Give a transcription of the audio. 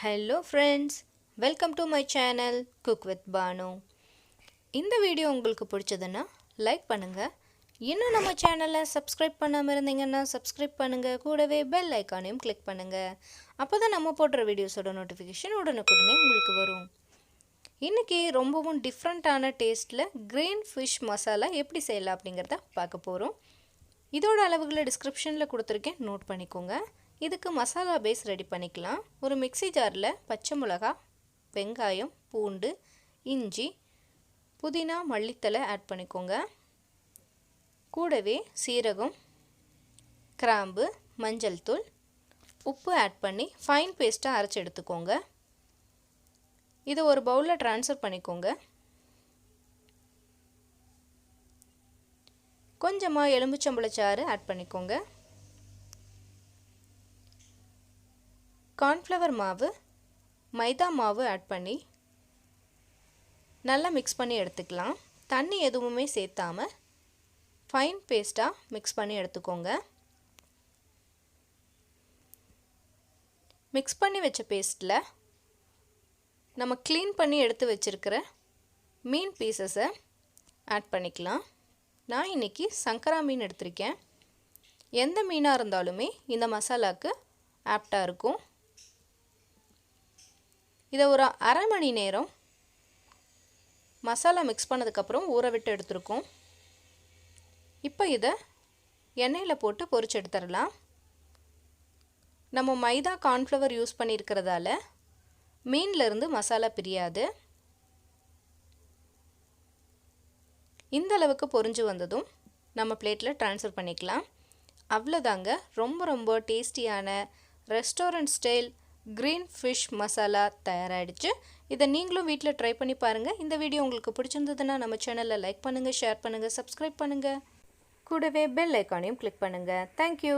Hello friends, welcome to my channel Cook with Banu. இந்த video உங்களுக்கு பிடிச்சதுன்னா like பண்ணுங்க. இன்னும் நம்ம சேனலை சப்ஸ்கிரைப் பண்ணாம இருந்தீங்கன்னா சப்ஸ்கிரைப் பண்ணுங்க. கூடவே பெல் ஐகானையும் கிளிக் பண்ணுங்க. அப்பதான் நம்ம போடுற வீடியோஸோட நோட்டிஃபிகேஷன் உடனுக்குடனே உங்களுக்கு வரும். இன்னைக்கு ரொம்பவும் டிஃப்ரெண்ட்டான டேஸ்ட்டில் கிரீன் ஃபிஷ் மசாலா எப்படி செய்யலாம் அப்படிங்கிறத பார்க்க போகிறோம். இதோட அளவுகளை டிஸ்கிரிப்ஷனில் கொடுத்துருக்கேன், நோட் பண்ணிக்கோங்க. இதுக்கு மசாலா பேஸ் ரெடி பண்ணிக்கலாம். ஒரு மிக்ஸி ஜாரில் பச்சை மிளகாய், வெங்காயம், பூண்டு, இஞ்சி, புதினா, மல்லித்தலை ஆட் பண்ணிக்கோங்க. கூடவே சீரகம், கிராம்பு, மஞ்சள் தூள், உப்பு ஆட் பண்ணி ஃபைன் பேஸ்ட்டாக அரைச்சி எடுத்துக்கோங்க. இதை ஒரு பவுலில் ட்ரான்ஸ்ஃபர் பண்ணிக்கோங்க. கொஞ்சமாக எலுமிச்சம்பழச்சாறு ஆட் பண்ணிக்கோங்க. கார்ன்ஃப்ளவர் மாவு, மைதா மாவு ஆட் பண்ணி நல்லா மிக்ஸ் பண்ணி எடுத்துக்கலாம். தண்ணி எதுவுமே சேர்த்தாம ஃபைன் பேஸ்ட்டாக மிக்ஸ் பண்ணி எடுத்துக்கோங்க. மிக்ஸ் பண்ணி வச்ச பேஸ்ட்டில் நம்ம க்ளீன் பண்ணி எடுத்து வச்சுருக்கிற மீன் பீசஸை ஆட் பண்ணிக்கலாம். நான் இன்றைக்கி சங்கரா மீன் எடுத்திருக்கேன். எந்த மீனாக இருந்தாலுமே இந்த மசாலாவுக்கு ஆப்டாக இருக்கும். இதை ஒரு அரை மணி நேரம் மசாலா மிக்ஸ் பண்ணதுக்கப்புறம் ஊற விட்டு எடுத்துருக்கோம். இப்போ இதை எண்ணெயில் போட்டு பொரிச்சு எடுத்துடலாம். நம்ம மைதா கார்ன்ஃப்ளவர் யூஸ் பண்ணியிருக்கிறதால மீன்லேருந்து மசாலா பிரியாது. இந்த அளவுக்கு பொரிஞ்சு வந்ததும் நம்ம பிளேட்டில் ட்ரான்ஸ்ஃபர் பண்ணிக்கலாம். அவ்வளோதாங்க, ரொம்ப ரொம்ப டேஸ்டியான restaurant style green fish masala தயாராகிடுச்சு. இதை நீங்களும் வீட்டில் ட்ரை பண்ணி பாருங்கள். இந்த வீடியோ உங்களுக்கு பிடிச்சிருந்ததுன்னா நம்ம சேனலில் லைக் பண்ணுங்கள், ஷேர் பண்ணுங்கள், சப்ஸ்கிரைப் பண்ணுங்கள். கூடவே பெல் ஐக்கானையும் கிளிக் பண்ணுங்கள். தேங்க்யூ.